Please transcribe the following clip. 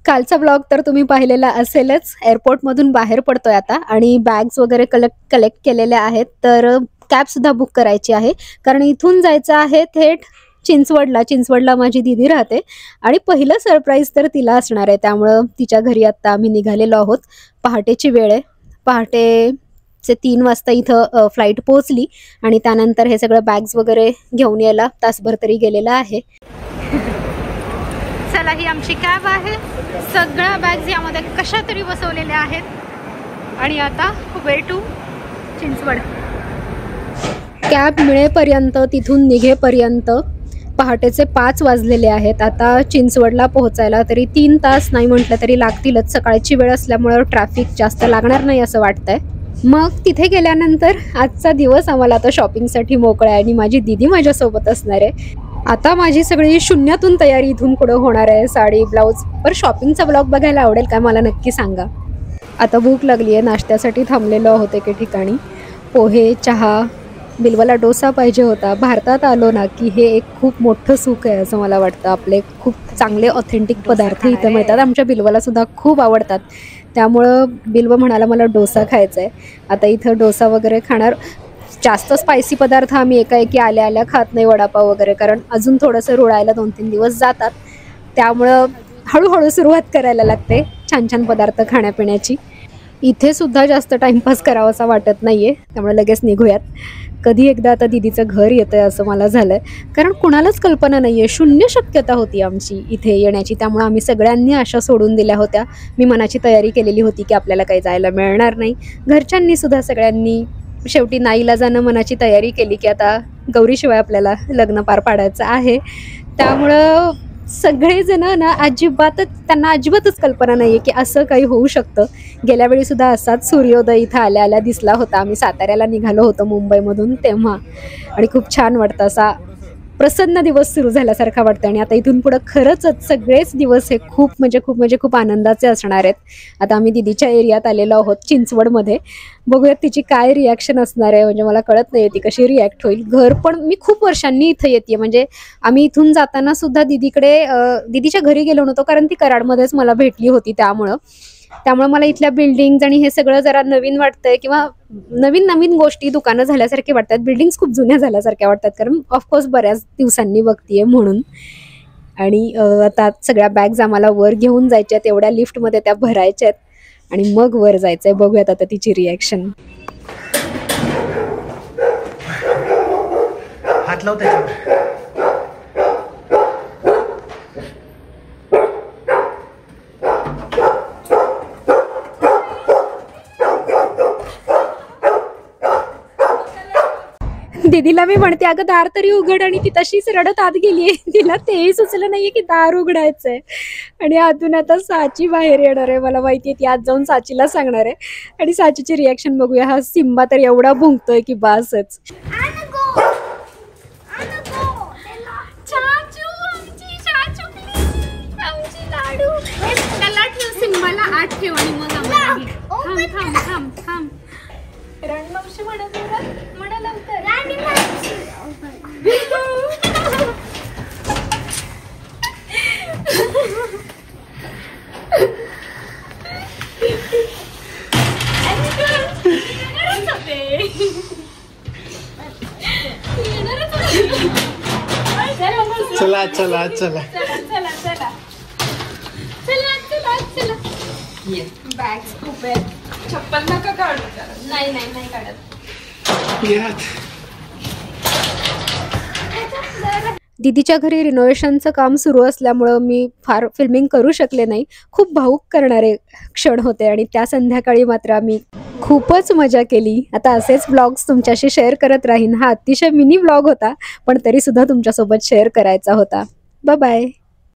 कालचा ब्लॉग तर तुम्ही पाहिलेला असेलच। एअरपोर्टमधून बाहेर पडतोय आता आणि बॅग्स वगैरे कलेक्ट केलेल्या आहेत। तर कॅब सुद्धा बुक करायची आहे कारण इथून जायचं आहे थेट चिंचवडला माझी दीदी राहते आणि पहिलं सरप्राईज तर तिला असणार आहे। त्यामुळे तिच्या घरी आता आम्ही निघालेलो आहोत। पहाटेची वेळ आहे, पहाटेचे 3 वाजता इथं फ्लाईट पोहोचली आणि त्यानंतर हे सगळं बॅग्स वगैरे घेऊन यायला तासभर तरी गेलेला आहे। चला, ही आमची कॅब आहे। सगळ्या बॅग्स यामध्ये कशा तरी बसवलेल्या आहेत आणि आता वे टू चिंचवड। कॅब मिळेपर्यंत, तिथून निघेपर्यंत पहाटेचे 5 वाजलेले आहेत। आता चिंचवडला पोहोचायला तरी 3 तास नाही म्हटलं तरी लागतीलच। सकाळची वेळ असल्यामुळे ट्रॅफिक जास्त लागणार नाही असं वाटतंय। मग तिथे गेल्यानंतर आजचा दिवस आम्हाला आता शॉपिंगसाठी मोकळा आहे आणि माझी दीदी माझ्यासोबत असणार आहे। आता माझी सगळी शून्यातून तयारी इथून पुढे होणार आहे। साडी, ब्लाऊज। पर शॉपिंगचा ब्लॉग बघायला आवडेल का मला नक्की सांगा। आता भूक लागली आहे, नाश्त्यासाठी थांबलेलो आहोत एके ठिकाणी। पोहे, चहा, बिलवाला डोसा पाहिजे होता। भारतात आलो ना की हे एक खूप मोठं सुख आहे असं मला वाटतं। आपले खूप चांगले ऑथेंटिक पदार्थ इथं मिळतात। आमच्या बिलवाला सुद्धा खूप आवडतात, त्यामुळं बिलवा म्हणाला मला डोसा खायचा आहे। आता इथं डोसा वगैरे खाणार। जास्त स्पायसी पदार्थ आम्ही एकाएकी आल्या आल्या खात नाही, वडापाव वगैरे, कारण अजून थोडंसं रुळायला 2-3 दिवस जातात। त्यामुळं हळूहळू सुरुवात करायला लागते छान छान पदार्थ खाण्यापिण्याची। इथे सुद्धा जास्त टाइमपास करावा असा वाटत नाहीये, त्यामुळे लगेच निघूयात। कधी एकदा आता दीदीचं घर येतंय असं मला झालंय, कारण कुणालाच कल्पना नाहीये। शून्य शक्यता होती आमची इथे येण्याची, त्यामुळे आम्ही सगळ्यांनी आशा सोडून दिल्या होत्या। मी मनाची तयारी केलेली होती की आपल्याला काही जायला मिळणार नाही। घरच्यांनी सुद्धा सगळ्यांनी शेवटी नाईलाजानं मनाची तयारी केली की आता गौरीशिवाय आपल्याला लग्न पार पाडायचं आहे। त्यामुळं सगळेजण ना त्यांना अजिबातच कल्पना नाहीये की असं काही होऊ शकतं। गेल्या वेळी सुद्धा असाच सूर्योदय इथं आल्या आल्या दिसला होता। आम्ही साताऱ्याला निघालो होतो मुंबईमधून तेव्हा, आणि खूप छान वाटतं, असा प्रसन्न दिवस सुरू झाल्यासारखा वाटतं। आणि आता इथून पुढे खरंच सगळेच दिवस हे खूप आनंदाचे असणार आहेत। आता आम्ही दीदीच्या एरियात आलेलो आहोत चिंचवडमध्ये। बघूयात तिची काय रिॲक्शन असणार आहे, म्हणजे मला कळत नाही ती कशी रिॲक्ट होईल। घर पण मी खूप वर्षांनी इथं येते, म्हणजे आम्ही इथून जाताना सुद्धा दीदीच्या घरी गेलो नव्हतो कारण ती कराडमध्येच मला भेटली होती। त्यामुळे मला इथल्या बिल्डिंग्स आणि हे सगळं जरा नवीन वाटतंय, किंवा नवीन गोष्टी, दुकानं झाल्यासारखे वाटतात। बिल्डिंग्स खूप जुन्या झाल्यासारख्या वाटतात, कारण ऑफकोर्स बऱ्याच दिवसांनी बघतीये म्हणून। आणि आता सगळ्या बॅग्स आम्हाला वर घेऊन जायच्या आहेत, एवढ्या लिफ्टमध्ये त्या भरायच्या आहेत आणि मग वर जायचंय। बघूयात आता तिची रिॲक्शन। हात लाव त्याच्यावर। दीदीला मी म्हणते अगं दार तरी उघड, आणि ती तशीच रडत आत गेलीये। तिला तेही सुचलं नाहीये की दार उघडायचंय। आणि आतून आता साची बाहेर येणार आहे, मला माहितीये ती आज जाऊन साचीला सांगणार आहे। आणि साचीची रिॲक्शन बघूया। हा सिम्बा तर एवढा भुंकतोय की बासच। सिम्बाला आत ठेव आणि मग रणमावशी म्हणा लवकर। चला चला चला बॅग्स खूप आहेत। चप्पल नका काढू। नाही काढत। दीदीच्या घरी रिनोव्हेशनचं काम सुरू असल्यामुळं मी फार फिल्मिंग करू शकले नाही। खूप भावूक करणारे क्षण होते आणि त्या संध्याकाळी मात्र आम्ही खूपच मजा केली। आता असेच ब्लॉग्स तुमच्याशी शेअर करत राहीन। हा अतिशय मिनी ब्लॉग होता, पण तरी सुद्धा तुमच्यासोबत शेअर करायचा होता। Bye bye.